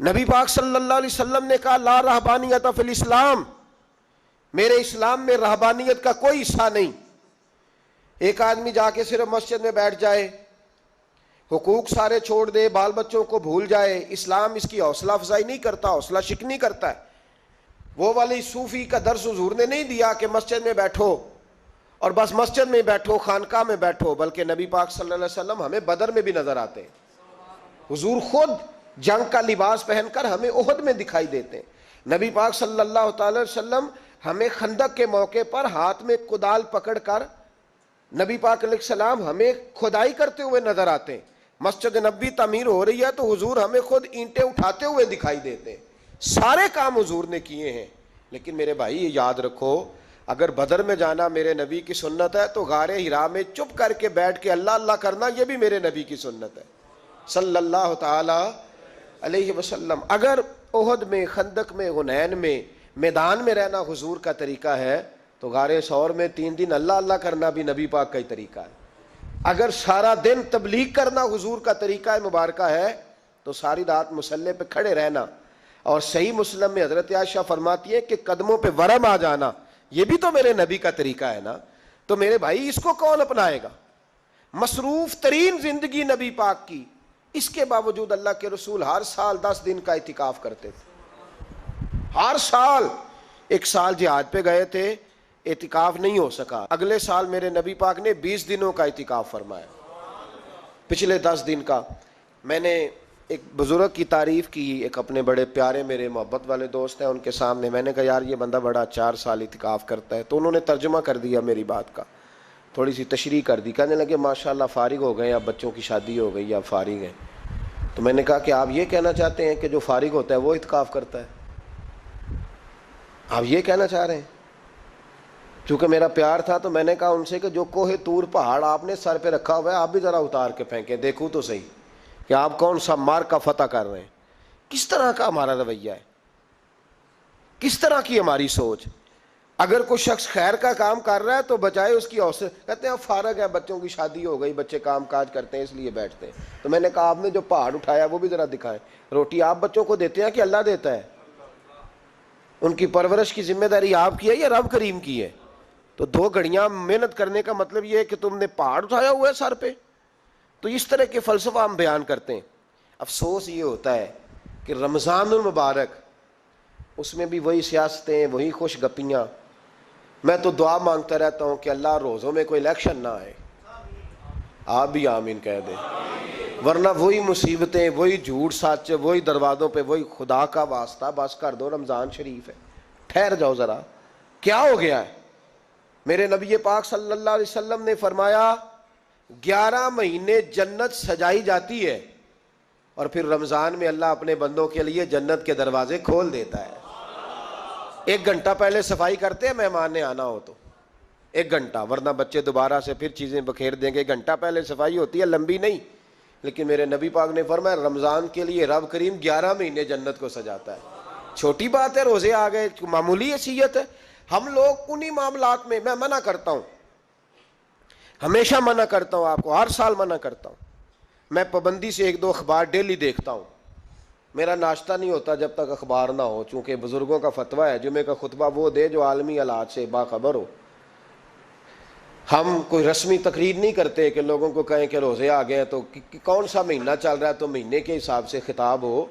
نبی پاک صلی اللہ علیہ وسلم نے کہا لا رہبانیت فی الاسلام، میرے اسلام میں رہبانیت کا کوئی حصہ نہیں۔ ایک آدمی جا کے صرف مسجد میں بیٹھ جائے، حقوق سارے چھوڑ دے، بال بچوں کو بھول جائے، اسلام اس کی حوصلہ افزائی نہیں کرتا، حوصلہ شکنی کرتا ہے۔ وہ والی صوفی کا درس حضور نے نہیں دیا کہ مسجد میں بیٹھو اور بس مسجد میں بیٹھو، خانقاہ میں بیٹھو، بلکہ نبی پاک صلی اللہ علیہ وسلم ہمیں بدر میں بھی نظر آتے ہیں۔ حضور خود جنگ کا لباس پہن کر ہمیں احد میں دکھائی دیتے ہیں۔ نبی پاک صلی اللہ تعالی وسلم ہمیں خندق کے موقع پر ہاتھ میں کدال پکڑ کر نبی پاک علیہ السلام ہمیں کھدائی کرتے ہوئے نظر آتے ہیں۔ مسجد نبوی تعمیر ہو رہی ہے تو حضور ہمیں خود اینٹیں اٹھاتے ہوئے دکھائی دیتے ہیں۔ سارے کام حضور نے کیے ہیں۔ لیکن میرے بھائی یہ یاد رکھو، اگر بدر میں جانا میرے نبی کی سنت ہے تو غار حرا میں چپ کر کے بیٹھ کے اللہ اللہ کرنا یہ بھی میرے نبی کی سنت ہے صلی اللہ تعالی علیہ وسلم۔ اگر احد میں، خندق میں، حنین میں، میدان میں رہنا حضور کا طریقہ ہے تو غار ثور میں 3 دن اللہ اللہ کرنا بھی نبی پاک کا ہی طریقہ ہے۔ اگر سارا دن تبلیغ کرنا حضور کا طریقہ مبارکہ ہے تو ساری رات مصلی پہ کھڑے رہنا، اور صحیح مسلم میں حضرت عائشہ فرماتی ہے کہ قدموں پہ ورم آ جانا یہ بھی تو میرے نبی کا طریقہ ہے نا۔ تو میرے بھائی اس کو کون اپنائے گا؟ مصروف ترین زندگی نبی پاک کی، اس کے باوجود اللہ کے رسول ہر سال 10 دن کا اعتکاف کرتے تھے، ہر سال۔ ایک سال جہاد پہ گئے تھے، اعتکاف نہیں ہو سکا، اگلے سال میرے نبی پاک نے 20 دنوں کا اعتکاف فرمایا، پچھلے 10 دن کا۔ میں نے ایک بزرگ کی تعریف کی، ایک اپنے بڑے پیارے میرے محبت والے دوست ہیں، ان کے سامنے میں نے کہا یار یہ بندہ بڑا 4 سال اعتکاف کرتا ہے، تو انہوں نے ترجمہ کر دیا میری بات کا، تھوڑی سی تشریح کر دی، کہنے لگے ماشاءاللہ فارغ ہو گئے، اب بچوں کی شادی ہو گئی، اب فارغ ہیں۔ تو میں نے کہا کہ آپ یہ کہنا چاہتے ہیں کہ جو فارغ ہوتا ہے وہ اعتکاف کرتا ہے؟ آپ یہ کہنا چاہ رہے ہیں؟ چونکہ میرا پیار تھا تو میں نے کہا ان سے کہ جو کوہ طور پہاڑ آپ نے سر پہ رکھا ہوا ہے آپ بھی ذرا اتار کے پھینکیں، دیکھوں تو صحیح کہ آپ کون سا مار کا فتح کر رہے ہیں۔ کس طرح کا ہمارا رویہ ہے، کس طرح کی ہماری سوچ۔ اگر کوئی شخص خیر کا کام کر رہا ہے تو بجائے اس کی حوصلہ کہتے ہیں فارغ ہے، بچوں کی شادی ہو گئی، بچے کام کاج کرتے ہیں اس لیے بیٹھتے ہیں۔ تو میں نے کہا آپ نے جو پہاڑ اٹھایا وہ بھی ذرا دکھائیں، روٹی آپ بچوں کو دیتے ہیں کہ اللہ دیتا ہے؟ ان کی پرورش کی ذمہ داری آپ کی ہے یا رب کریم کی ہے؟ تو 2 گھڑیاں محنت کرنے کا مطلب یہ ہے کہ تم نے پہاڑ اٹھایا ہوا ہے سر پہ؟ تو اس طرح کے فلسفہ ہم بیان کرتے ہیں۔ افسوس یہ ہوتا ہے کہ رمضان المبارک اس میں بھی وہی سیاستیں، وہی خوش گپیاں۔ میں تو دعا مانگتا رہتا ہوں کہ اللہ روزوں میں کوئی الیکشن نہ آئے، آپ بھی آمین کہہ دیں، ورنہ وہی مصیبتیں، وہی جھوٹ سچ، وہی دروازوں پہ، وہی خدا کا واسطہ بس کر دو، رمضان شریف ہے، ٹھہر جاؤ ذرا، کیا ہو گیا ہے؟ میرے نبی پاک صلی اللہ علیہ وسلم نے فرمایا 11 مہینے جنت سجائی جاتی ہے اور پھر رمضان میں اللہ اپنے بندوں کے لیے جنت کے دروازے کھول دیتا ہے۔ 1 گھنٹہ پہلے صفائی کرتے ہیں مہمان نے آنا ہو تو، 1 گھنٹہ، ورنہ بچے دوبارہ سے پھر چیزیں بکھیر دیں گے۔ 1 گھنٹہ پہلے صفائی ہوتی ہے، لمبی نہیں، لیکن میرے نبی پاک نے فرمایا رمضان کے لیے رب کریم 11 مہینے جنت کو سجاتا ہے۔ چھوٹی بات ہے، روزے آ گئے، معمولی حیثیت ہے۔ ہم لوگ انہی معاملات میں، میں منع کرتا ہوں، ہمیشہ منع کرتا ہوں، آپ کو ہر سال منع کرتا ہوں، میں پابندی سے 1-2 اخبار ڈیلی دیکھتا ہوں۔ میرا ناشتہ نہیں ہوتا جب تک اخبار نہ ہو، چونکہ بزرگوں کا فتویٰ ہے جمعے کا خطبہ وہ دے جو عالمی حالات سے باخبر ہو۔ ہم کوئی رسمی تقریر نہیں کرتے کہ لوگوں کو کہیں کہ روزے آ گئے تو کون سا مہینہ چل رہا ہے تو مہینے کے حساب سے خطاب ہو۔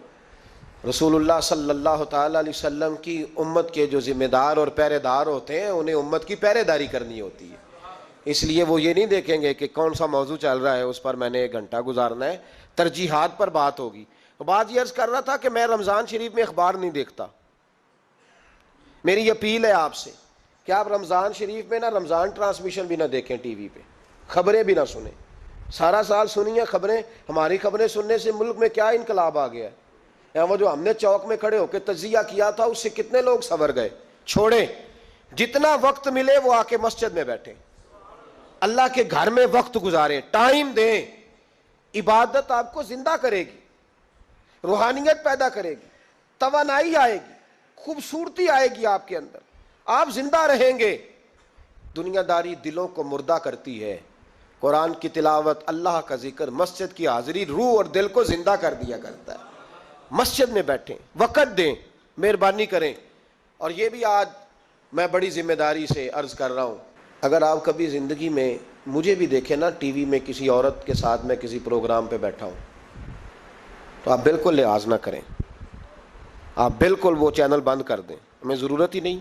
رسول اللہ صلی اللہ تعالیٰ علیہ وسلم کی امت کے جو ذمہ دار اور پہرے دار ہوتے ہیں انہیں امت کی پہرے داری کرنی ہوتی ہے، اس لیے وہ یہ نہیں دیکھیں گے کہ کون سا موضوع چل رہا ہے اس پر میں نے 1 گھنٹہ گزارنا ہے، ترجیحات پر بات ہوگی۔ تو بات یہ عرض کر رہا تھا کہ میں رمضان شریف میں اخبار نہیں دیکھتا۔ میری اپیل ہے آپ سے کہ آپ رمضان شریف میں نہ رمضان ٹرانسمیشن بھی نہ دیکھیں، ٹی وی پہ خبریں بھی نہ سنیں، سارا سال سنیے خبریں۔ ہماری خبریں سننے سے ملک میں کیا انقلاب آ گیا ہے، یا وہ جو ہم نے چوک میں کھڑے ہو کے تجزیہ کیا تھا اس سے کتنے لوگ سنور گئے۔ چھوڑیں، جتنا وقت ملے وہ آ کے مسجد میں بیٹھیں، اللہ کے گھر میں وقت گزاریں، ٹائم دیں۔ عبادت آپ کو زندہ کرے گی، روحانیت پیدا کرے گی، توانائی آئے گی، خوبصورتی آئے گی آپ کے اندر، آپ زندہ رہیں گے۔ دنیا داری دلوں کو مردہ کرتی ہے، قرآن کی تلاوت، اللہ کا ذکر، مسجد کی حاضری روح اور دل کو زندہ کر دیا کرتا ہے۔ مسجد میں بیٹھیں, وقت دیں, مہربانی کریں. اور یہ بھی آج میں بڑی ذمہ داری سے عرض کر رہا ہوں, اگر آپ کبھی زندگی میں مجھے بھی دیکھیں نا ٹی وی میں کسی عورت کے ساتھ میں کسی پروگرام پہ بیٹھا ہوں, تو آپ بالکل لحاظ نہ کریں, آپ بالکل وہ چینل بند کر دیں, ہمیں ضرورت ہی نہیں.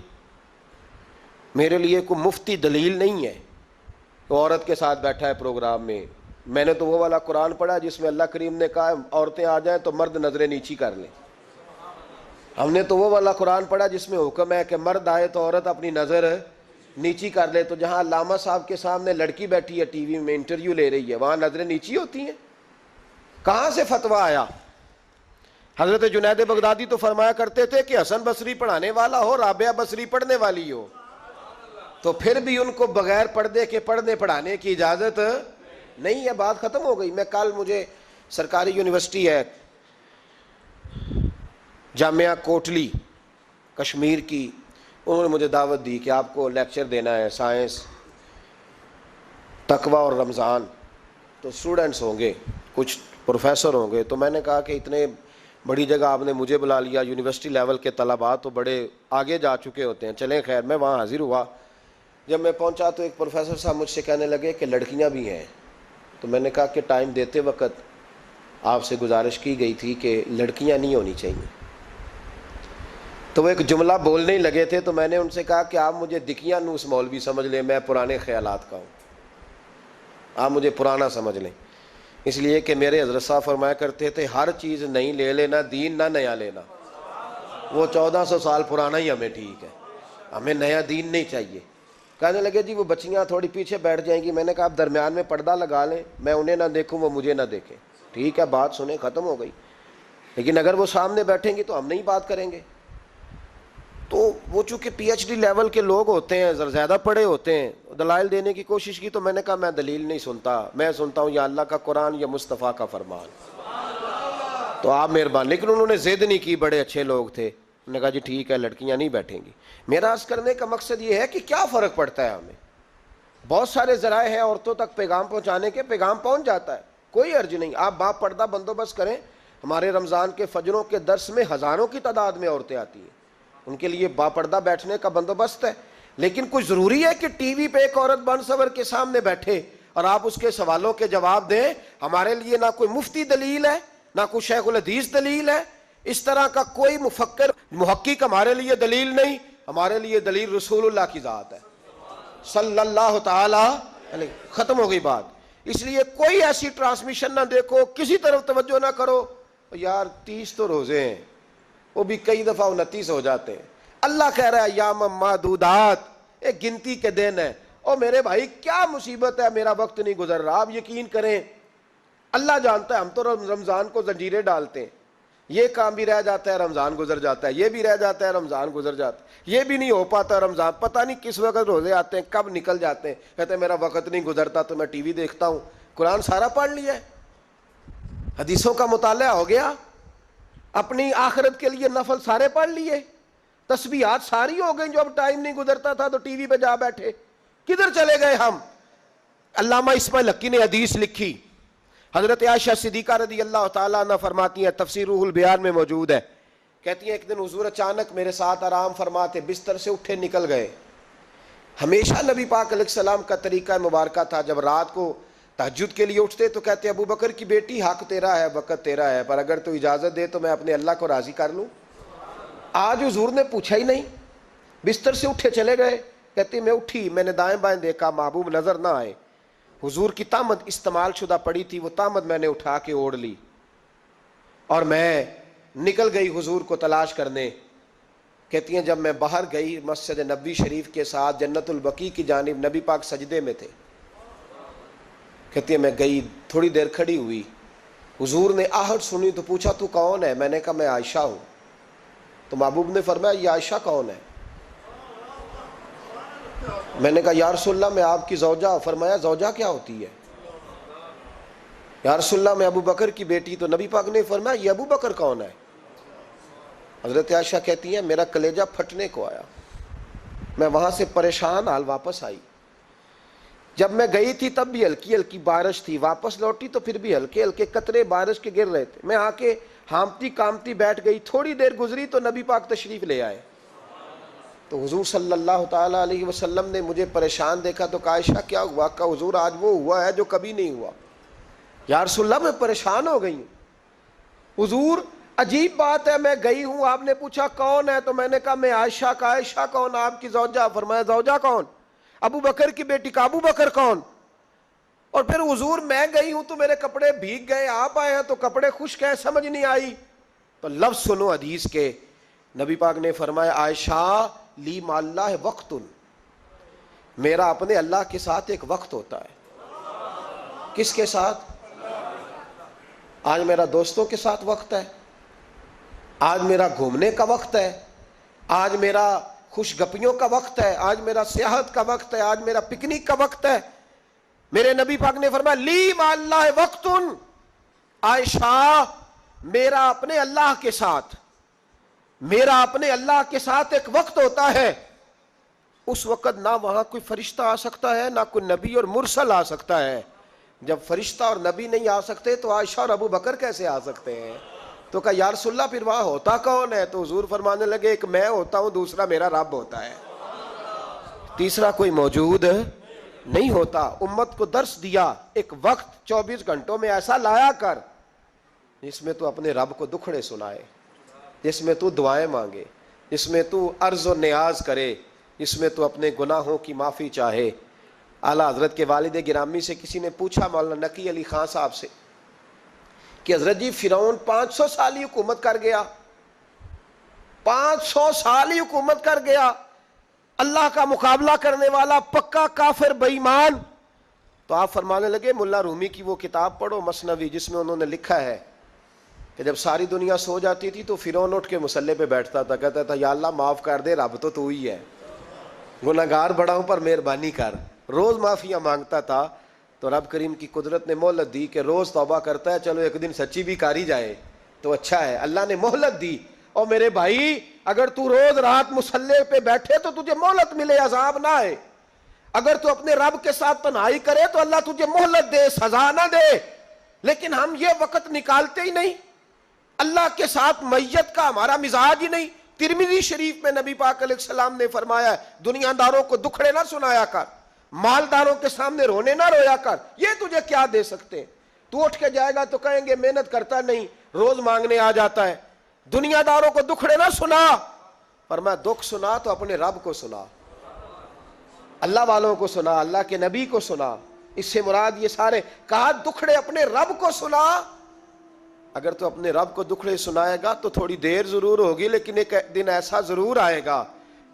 میرے لیے کوئی مفتی دلیل نہیں ہے کہ عورت کے ساتھ بیٹھا ہے پروگرام میں. میں نے تو وہ والا قرآن پڑھا جس میں اللہ کریم نے کہا عورتیں آ جائیں تو مرد نظریں نیچی کر لیں. ہم نے تو وہ والا قرآن پڑھا جس میں حکم ہے کہ مرد آئے تو عورت اپنی نظر نیچی کر لے. تو جہاں علامہ صاحب کے سامنے لڑکی بیٹھی ہے ٹی وی میں انٹرویو لے رہی ہے, وہاں نظریں نیچی ہوتی ہیں؟ کہاں سے فتویٰ آیا؟ حضرت جنید بغدادی تو فرمایا کرتے تھے کہ حسن بصری پڑھانے والا ہو, رابعہ بصری پڑھنے والی ہو, تو پھر بھی ان کو بغیر پردے کے پڑھنے پڑھانے کی اجازت نہیں ہے. بات ختم ہو گئی. میں کل, مجھے سرکاری یونیورسٹی ہے جامعہ کوٹلی کشمیر کی, انہوں نے مجھے دعوت دی کہ آپ کو لیکچر دینا ہے سائنس, تقوی اور رمضان. تو اسٹوڈنٹس ہوں گے, کچھ پروفیسر ہوں گے. تو میں نے کہا کہ اتنے بڑی جگہ آپ نے مجھے بلا لیا, یونیورسٹی لیول کے طلباء تو بڑے آگے جا چکے ہوتے ہیں. چلیں خیر, میں وہاں حاضر ہوا. جب میں پہنچا تو ایک پروفیسر صاحب مجھ سے کہنے لگے کہ لڑکیاں بھی ہیں. تو میں نے کہا کہ ٹائم دیتے وقت آپ سے گزارش کی گئی تھی کہ لڑکیاں نہیں ہونی چاہیے. تو وہ ایک جملہ بولنے ہی لگے تھے, تو میں نے ان سے کہا کہ آپ مجھے دکھیاں نوس مولوی سمجھ لیں, میں پرانے خیالات کا ہوں, آپ مجھے پرانا سمجھ لیں. اس لیے کہ میرے حضرت صاحب فرمایا کرتے تھے ہر چیز نہیں لے لینا, دین نہ نیا لینا. وہ 1400 سال پرانا ہی ہمیں ٹھیک ہے, ہمیں نیا دین نہیں چاہیے. کہنے لگے جی وہ بچیاں تھوڑی پیچھے بیٹھ جائیں گی. میں نے کہا آپ درمیان میں پردہ لگا لیں, میں انہیں نہ دیکھوں وہ مجھے نہ دیکھیں. ٹھیک ہے, بات سنیں, ختم ہو گئی. لیکن اگر وہ سامنے بیٹھیں گی تو ہم نہیں بات کریں گے. تو وہ چونکہ پی ایچ ڈی لیول کے لوگ ہوتے ہیں, زیادہ پڑھے ہوتے ہیں, دلائل دینے کی کوشش کی. تو میں نے کہا میں دلیل نہیں سنتا, میں سنتا ہوں یا اللہ کا قرآن یا مصطفیٰ کا فرمان. تو آپ مہربان. لیکن انہوں نے ضد نہیں کی, بڑے اچھے لوگ تھے. انہوں نے کہا جی ٹھیک ہے, لڑکیاں نہیں بیٹھیں گی. میرا عرض کرنے کا مقصد یہ ہے کہ کیا فرق پڑتا ہے ہمیں. بہت سارے ذرائع ہیں عورتوں تک پیغام پہنچانے کے, پیغام پہنچ جاتا ہے, کوئی عرض نہیں. آپ باپ پردہ بندوبست کریں. ہمارے رمضان کے فجروں کے درس میں ہزاروں کی تعداد میں عورتیں آتی ہیں, ان کے لیے باپردہ بیٹھنے کا بندوبست ہے. لیکن کوئی ضروری ہے کہ ٹی وی پہ ایک عورت بن سور کے سامنے بیٹھے اور آپ اس کے سوالوں کے جواب دیں؟ ہمارے لیے نہ کوئی مفتی دلیل ہے, نہ کوئی شیخ الحدیث دلیل ہے, اس طرح کا کوئی مفکر محقق ہمارے لیے دلیل نہیں. ہمارے لیے دلیل رسول اللہ کی ذات ہے صلی اللہ تعالی علیہ. ختم ہو گئی بات. اس لیے کوئی ایسی ٹرانسمیشن نہ دیکھو, کسی طرف توجہ نہ کرو. یار 30 تو روزے ہیں, وہ بھی کئی دفعہ 29 ہو جاتے ہیں. اللہ کہہ رہا ہے ایام معدودات, ایک گنتی کے دن ہے. اور میرے بھائی کیا مصیبت ہے, میرا وقت نہیں گزر رہا. آپ یقین کریں, اللہ جانتا ہے, ہم تو رمضان کو زنجیریں ڈالتے ہیں. یہ کام بھی رہ جاتا ہے, رمضان گزر جاتا ہے, یہ بھی رہ جاتا ہے, رمضان گزر جاتا ہے, یہ بھی نہیں ہو پاتا رمضان. پتہ نہیں کس وقت روزے آتے ہیں, کب نکل جاتے ہیں. کہتے ہیں میرا وقت نہیں گزرتا تو میں ٹی وی دیکھتا ہوں. قرآن سارا پڑھ لیا ہے, حدیثوں کا مطالعہ ہو گیا, اپنی آخرت کے لیے نفل سارے پڑھ لیے, تسبیحات ساری ہو گئی. جو اب ٹائم نہیں گزرتا تھا تو ٹی وی پہ جا بیٹھے. کدھر چلے گئے ہم؟ علامہ اسماعیل حقی نے حدیث لکھی, حضرت عائشہ صدیقہ رضی اللہ تعالیٰ عنہ فرماتی ہیں, تفسیر روح البیان میں موجود ہے. کہتی ہیں ایک دن حضور اچانک میرے ساتھ آرام فرماتے, بستر سے اٹھے نکل گئے. ہمیشہ نبی پاک علیہ السلام کا طریقہ مبارکہ تھا, جب رات کو تہجد کے لیے اٹھتے تو کہتے ابو بکر کی بیٹی حق تیرا ہے, وقت تیرا ہے, پر اگر تو اجازت دے تو میں اپنے اللہ کو راضی کر لوں. آج حضور نے پوچھا ہی نہیں, بستر سے اٹھے چلے گئے. کہتے میں اٹھی, میں نے دائیں بائیں دیکھا, محبوب نظر نہ آئے. حضور کی تامد استعمال شدہ پڑی تھی, وہ تامد میں نے اٹھا کے اوڑھ لی اور میں نکل گئی حضور کو تلاش کرنے. کہتی ہیں جب میں باہر گئی مسجد نبوی شریف کے ساتھ جنت البقیع کی جانب, نبی پاک سجدے میں تھے. کہتی ہیں میں گئی, تھوڑی دیر کھڑی ہوئی, حضور نے آہٹ سنی تو پوچھا تو کون ہے؟ میں نے کہا میں عائشہ ہوں. تو محبوب نے فرمایا یہ عائشہ کون ہے؟ میں نے کہا یا رسول اللہ میں آپ کی زوجہ. فرمایا زوجہ کیا ہوتی ہے؟ یا رسول اللہ میں ابو بکر کی بیٹی. تو نبی پاک نے فرمایا یہ ابو بکر کون ہے؟ حضرت عائشہ کہتی ہیں میرا کلیجہ پھٹنے کو آیا, میں وہاں سے پریشان حال واپس آئی. جب میں گئی تھی تب بھی ہلکی ہلکی بارش تھی, واپس لوٹی تو پھر بھی ہلکے ہلکے قطرے بارش کے گر رہے تھے. میں آ کے ہامتی کامتی بیٹھ گئی، تھوڑی دیر گزری تو نبی پاک تشریف لے آئے. تو حضور صلی اللہ تعالیٰ علیہ وسلم نے مجھے پریشان دیکھا تو کہا عائشہ کیا ہوا؟ کہ حضور آج وہ ہوا ہے جو کبھی نہیں ہوا. یا رسول اللہ میں پریشان ہو گئی ہوں. حضور عجیب بات ہے، میں گئی ہوں، آپ نے پوچھا کون ہے تو میں نے کہا میں عائشہ. کا عائشہ کون؟ آپ کی زوجہ. فرمایا زوجہ کون؟ ابو بکر کی بیٹی. کا ابو بکر کون؟ اور پھر حضور میں گئی ہوں تو میرے کپڑے بھیگ گئے، آپ آئے ہیں تو کپڑے خشک ہیں، سمجھ نہیں آئی. تو لفظ سنو حدیث کے. نبی پاک نے فرمایا عائشہ لی مع اللہ وقت، میرا اپنے اللہ کے ساتھ ایک وقت ہوتا ہے. کس کے ساتھ؟ آج میرا دوستوں کے ساتھ وقت ہے، آج میرا گھومنے کا وقت ہے، آج میرا خوش گپیوں کا وقت ہے، آج میرا سیاحت کا وقت ہے، آج میرا پکنک کا وقت ہے. میرے نبی پاک نے فرمایا لی مع اللہ وقت، عائشہ میرا اپنے اللہ کے ساتھ، میرا اپنے اللہ کے ساتھ ایک وقت ہوتا ہے. اس وقت نہ وہاں کوئی فرشتہ آ سکتا ہے، نہ کوئی نبی اور مرسل آ سکتا ہے. جب فرشتہ اور نبی نہیں آ سکتے تو عائشہ اور ابو بکر کیسے آ سکتے ہیں؟ تو کہا یا رسول اللہ پھر وہاں ہوتا کون ہے؟ تو حضور فرمانے لگے ایک میں ہوتا ہوں، دوسرا میرا رب ہوتا ہے، تیسرا کوئی موجود نہیں ہوتا. امت کو درس دیا ایک وقت 24 گھنٹوں میں ایسا لایا کر جس میں تو اپنے رب کو دکھڑے سنائے، جس میں تو دعائیں مانگے، جس میں تو عرض و نیاز کرے، جس میں تو اپنے گناہوں کی معافی چاہے. اعلیٰ حضرت کے والد گرامی سے کسی نے پوچھا، مولانا نقی علی خان صاحب سے، کہ حضرت جی فرعون 500 سال ہی حکومت کر گیا، 500 سال ہی حکومت کر گیا، اللہ کا مقابلہ کرنے والا پکا کافر بے ایمان. تو آپ فرمانے لگے ملا رومی کی وہ کتاب پڑھو مثنوی، جس میں انہوں نے لکھا ہے کہ جب ساری دنیا سو جاتی تھی تو فرعون اٹھ کے مصلے پہ بیٹھتا تھا، کہتا تھا یا اللہ معاف کر دے، رب تو ہی ہے، گناہگار بڑا ہوں پر مہربانی کر. روز معافیاں مانگتا تھا. تو رب کریم کی قدرت نے مہلت دی کہ روز توبہ کرتا ہے، چلو ایک دن سچی بھی کاری جائے تو اچھا ہے. اللہ نے مہلت دی. اور میرے بھائی اگر تو روز رات مصلے پہ بیٹھے تو تجھے مہلت ملے، عذاب نہ آئے. اگر تو اپنے رب کے ساتھ تنہائی کرے تو اللہ تجھے مہلت دے، سزا نہ دے. لیکن ہم یہ وقت نکالتے ہی نہیں. اللہ کے ساتھ میت کا ہمارا مزاج ہی نہیں. ترمذی شریف میں نبی پاک علیہ السلام نے فرمایا دنیا داروں کو دکھڑے نہ سنایا کر، مالداروں کے سامنے رونے نہ رویا کر. یہ تجھے کیا دے سکتے ہیں؟ تو اٹھ کے جائے گا تو کہیں گے محنت کرتا نہیں، روز مانگنے آ جاتا ہے. دنیا داروں کو دکھڑے نہ سنا، فرمایا دکھ سنا تو اپنے رب کو سنا، اللہ والوں کو سنا، اللہ کے نبی کو سنا. اس سے مراد یہ سارے کہا دکھڑے اپنے رب کو سنا. اگر تو اپنے رب کو دکھڑے سنائے گا تو تھوڑی دیر ضرور ہوگی، لیکن ایک دن ایسا ضرور آئے گا.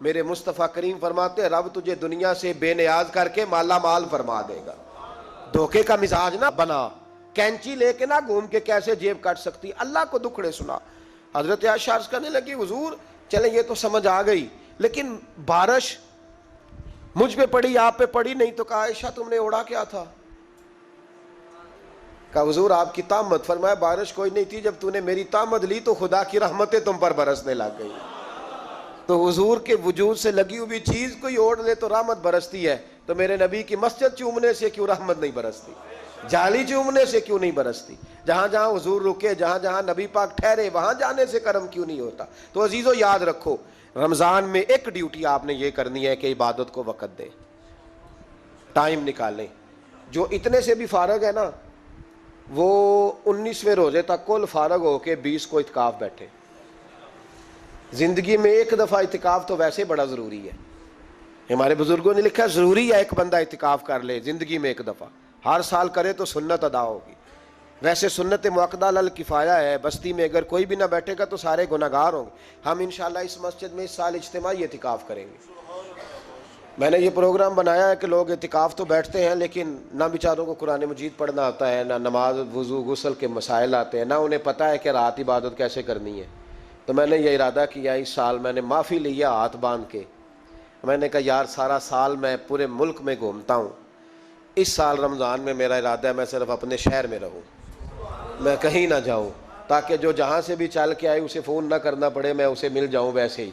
میرے مصطفیٰ کریم فرماتے ہیں رب تجھے دنیا سے بے نیاز کر کے مالا مال فرما دے گا. دھوکے کا مزاج نہ بنا، کینچی لے کے نہ گھوم کے کیسے جیب کاٹ سکتی. اللہ کو دکھڑے سنا. حضرت عائشہ عرض کرنے لگی حضور چلیں یہ تو سمجھ آ گئی، لیکن بارش مجھ پہ پڑی آپ پہ پڑی نہیں. تو کہا عائشہ تم نے اوڑا کیا تھا؟ کہا حضور آپ کی تامت. فرمایا بارش کوئی نہیں تھی، جب تو نے میری تامت لی تو خدا کی رحمتیں تم پر برسنے لگ گئی. تو حضور کے وجود سے لگی ہوئی چیز کوئی اوڑھ لے تو رحمت برستی ہے. تو میرے نبی کی مسجد چومنے سے کیوں رحمت نہیں برستی؟ جالی چومنے سے کیوں نہیں برستی؟ جہاں جہاں حضور رکے، جہاں جہاں نبی پاک ٹھہرے، وہاں جانے سے کرم کیوں نہیں ہوتا؟ تو عزیزو یاد رکھو رمضان میں ایک ڈیوٹی آپ نے یہ کرنی ہے کہ عبادت کو وقت دیں، ٹائم نکالیں. جو اتنے سے بھی فارغ ہے نا وہ 19ویں روزے تک کل فارغ ہو کے 20 کو اعتکاف بیٹھے. زندگی میں ایک دفعہ اعتکاف تو ویسے بڑا ضروری ہے. ہمارے بزرگوں نے لکھا ضروری ہے ایک بندہ اعتکاف کر لے زندگی میں ایک دفعہ، ہر سال کرے تو سنت ادا ہوگی. ویسے سنت مؤکدہ الکفایہ ہے، بستی میں اگر کوئی بھی نہ بیٹھے گا تو سارے گناہگار ہوں گے. ہم انشاءاللہ اس مسجد میں اس سال اجتماعی اعتکاف کریں گے. میں نے یہ پروگرام بنایا ہے کہ لوگ اعتکاف تو بیٹھتے ہیں لیکن نہ بیچاروں کو قرآن مجید پڑھنا آتا ہے، نہ نماز وضو غسل کے مسائل آتے ہیں، نہ انہیں پتہ ہے کہ رات عبادت کیسے کرنی ہے. تو میں نے یہ ارادہ کیا اس سال میں نے معافی لیا ہاتھ باندھ کے. میں نے کہا یار سارا سال میں پورے ملک میں گھومتا ہوں، اس سال رمضان میں میرا ارادہ ہے میں صرف اپنے شہر میں رہوں، میں کہیں نہ جاؤں، تاکہ جو جہاں سے بھی چل کے آئے اسے فون نہ کرنا پڑے، میں اسے مل جاؤں ویسے ہی.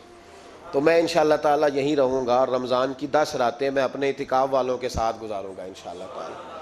تو میں انشاءاللہ تعالیٰ یہیں رہوں گا اور رمضان کی 10 راتیں میں اپنے اعتکاف والوں کے ساتھ گزاروں گا انشاءاللہ تعالیٰ.